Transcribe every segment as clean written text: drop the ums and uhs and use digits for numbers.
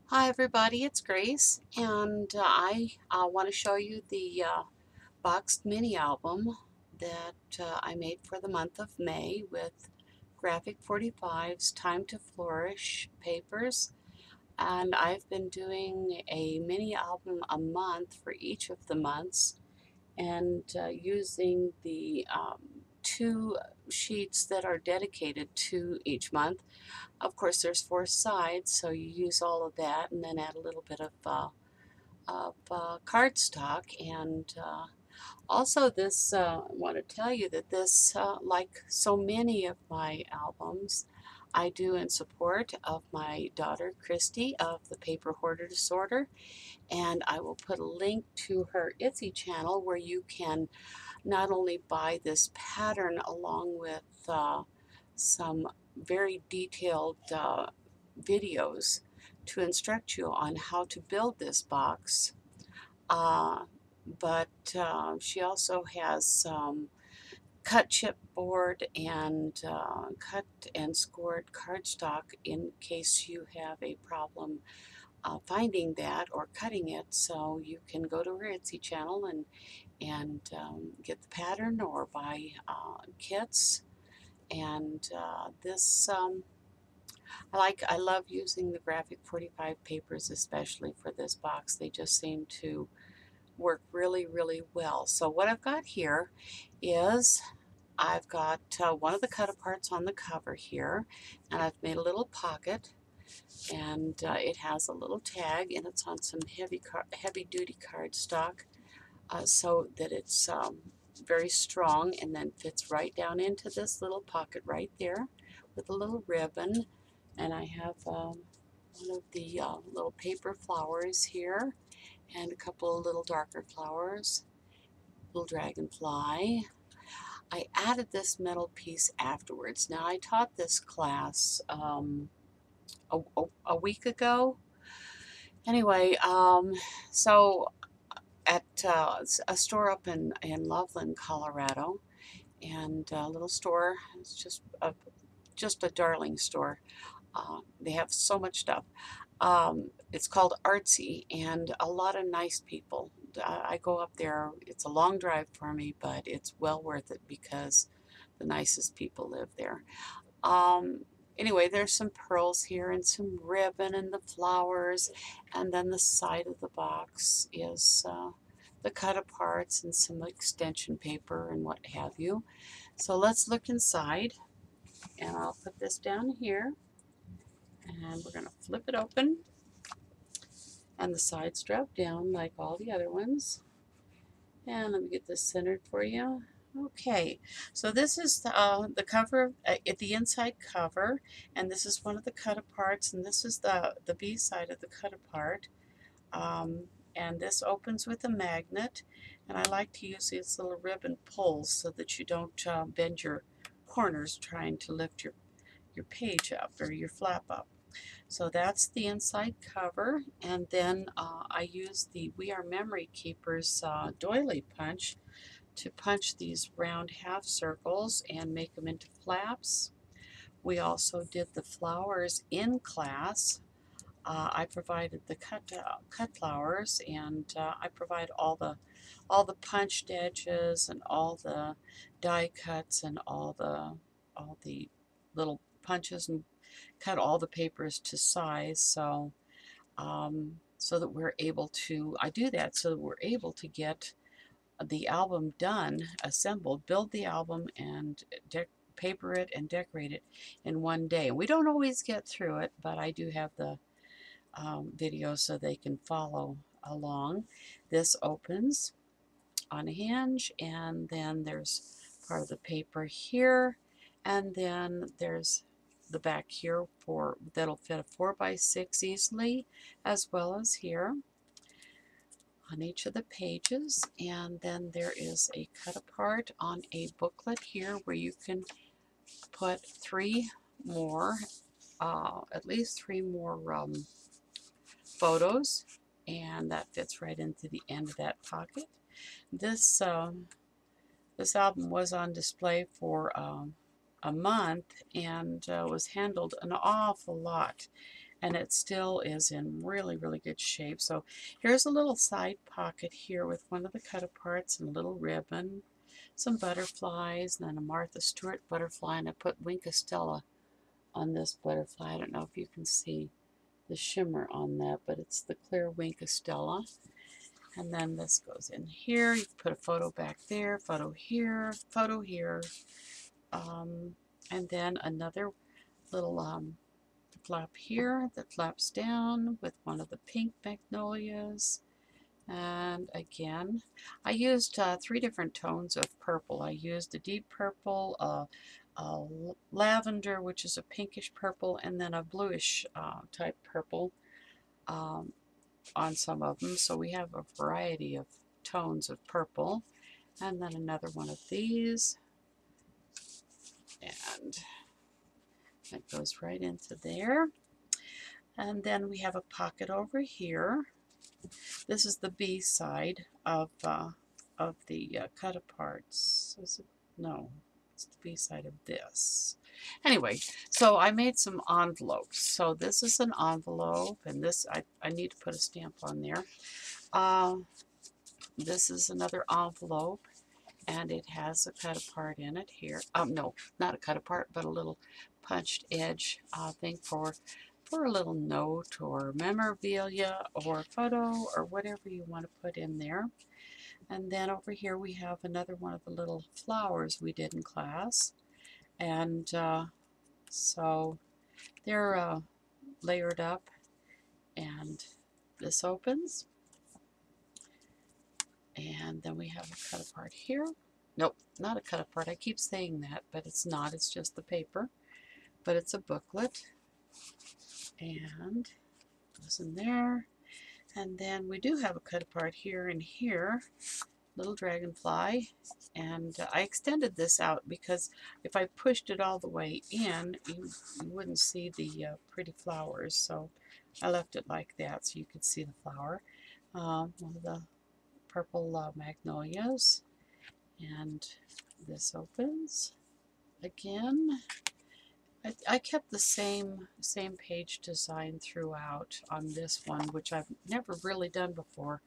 Hi everybody, it's Grace, and I want to show you the boxed mini album that I made for the month of May with Graphic 45's Time to Flourish papers. And I've been doing a mini album a month for each of the months, and using the two sheets that are dedicated to each month. Of course, there's four sides, so you use all of that and then add a little bit of cardstock. And also, this I want to tell you that this, like so many of my albums, I do in support of my daughter Cristi of the PaperHoarderDisorder, and I will put a link to her Etsy channel where you can not only buy this pattern along with some very detailed videos to instruct you on how to build this box, uh, but she also has some cut chipboard and cut and scored cardstock in case you have a problem finding that or cutting it. So you can go to her Etsy channel and get the pattern or buy kits. And this I love using the Graphic 45 papers, especially for this box. They just seem to work really, really well. So what I've got here is I've got one of the cut aparts on the cover here, and I've made a little pocket, and it has a little tag, and it's on some heavy duty cardstock, so that it's very strong, and then fits right down into this little pocket right there with a little ribbon. And I have one of the little paper flowers here, and a couple of little darker flowers, little dragonfly. I added this metal piece afterwards. Now, I taught this class a week ago. Anyway, so at a store up in Loveland, Colorado, and a little store. It's just a darling store. They have so much stuff. It's called Artsy, and a lot of nice people. I go up there. It's a long drive for me, but it's well worth it because the nicest people live there. Um, anyway, there's some pearls here and some ribbon and the flowers, and then the side of the box is the cut aparts and some extension paper and what have you. So let's look inside, and I'll put this down here, and we're going to flip it open, and the sides drop down like all the other ones. And let me get this centered for you. Okay, so this is the cover, the inside cover, and this is one of the cut aparts, and this is the B side of the cut apart. And this opens with a magnet, and I like to use these little ribbon pulls so that you don't bend your corners trying to lift your page up or your flap up. So that's the inside cover, and then I use the We Are Memory Keepers doily punch to punch these round half circles and make them into flaps. We also did the flowers in class. I provided the cut flowers, and I provide all the punched edges and all the die cuts and all the little punches, and cut all the papers to size. So that we're able to, I do that so that we're able to get the album done, assembled, build the album, and paper it and decorate it in one day. We don't always get through it, but I do have the video so they can follow along. This opens on a hinge, and then there's part of the paper here, and then there's the back here for that'll fit a 4x6 easily, as well as here on each of the pages. And then there is a cut apart on a booklet here where you can put three more, at least three more photos, and that fits right into the end of that pocket. This album was on display for a month, and was handled an awful lot. and it still is in really, really good shape. So here's a little side pocket here with one of the cut-aparts and a little ribbon, some butterflies, and then a Martha Stewart butterfly, and I put Wink of Stella on this butterfly. I don't know if you can see the shimmer on that, but it's the clear Wink of Stella. And then this goes in here. You can put a photo back there, photo here, and then another little flap here that flaps down with one of the pink magnolias. And again, I used 3 different tones of purple. I used a deep purple, a lavender, which is a pinkish purple, and then a bluish type purple on some of them. So we have a variety of tones of purple. And then another one of these. And that goes right into there. And then we have a pocket over here. This is the B side of the cut-aparts. Is it? No, it's the B side of this. Anyway, so I made some envelopes. So this is an envelope, and this, I need to put a stamp on there. This is another envelope, and it has a cut-apart in it here. No, not a cut-apart, but a little punched edge thing for a little note or memorabilia or photo or whatever you want to put in there. And then over here we have another one of the little flowers we did in class. And so they're layered up, and this opens. And then we have a cut-apart here. Nope, not a cut-apart. I keep saying that, but it's not. It's just the paper. But it's a booklet. And goes in there. And then we do have a cut-apart here and here. Little dragonfly. And I extended this out because if I pushed it all the way in, you wouldn't see the pretty flowers. So I left it like that so you could see the flower. One of the purple magnolias, and this opens again. I kept the same page design throughout on this one, which I've never really done before,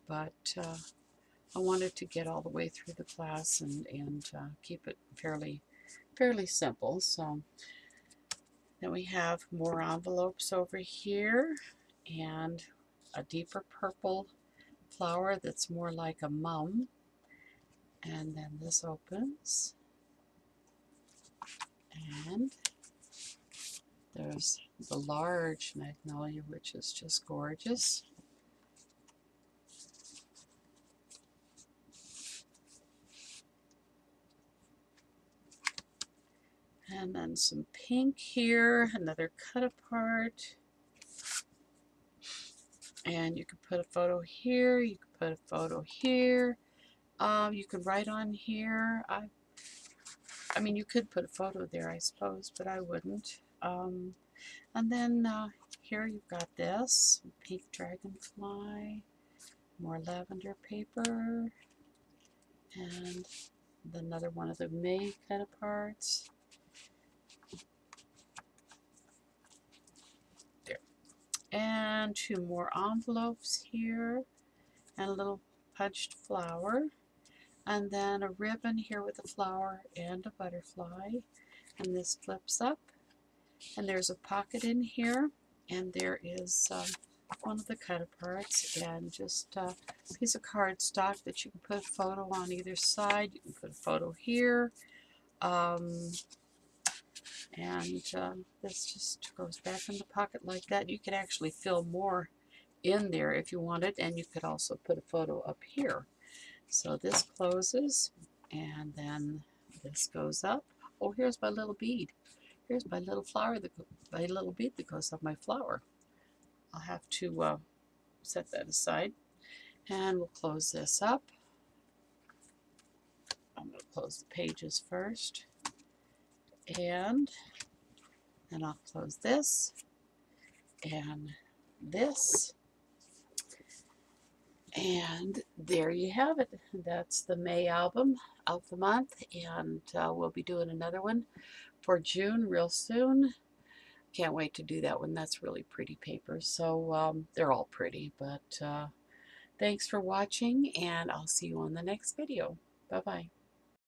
but I wanted to get all the way through the class and keep it fairly simple. So then we have more envelopes over here, and a deeper purple flower that's more like a mum. And then this opens, and there's the large magnolia, which is just gorgeous. And then some pink here, another cut apart. And you could put a photo here, you could put a photo here. You could write on here. I mean, you could put a photo there, I suppose, but I wouldn't. And then here you've got this pink dragonfly, more lavender paper, and another one of the May cut-aparts. There. And 2 more envelopes here, and a little punched flower. And then a ribbon here with a flower and a butterfly. And this flips up. And there's a pocket in here. And there is one of the cut-aparts, and just a piece of cardstock that you can put a photo on either side. You can put a photo here. This just goes back in the pocket like that. You could actually fill more in there if you wanted, and you could also put a photo up here. So this closes, and then this goes up. Oh, here's my little bead. Here's my little flower, my little bead that goes on my flower. I'll have to set that aside. And we'll close this up. I'm going to close the pages first. And then I'll close this and this. And there you have it. That's the May album of the month, and we'll be doing another one for June real soon. can't wait to do that one. That's really pretty paper. So they're all pretty, but thanks for watching, and I'll see you on the next video. Bye-bye.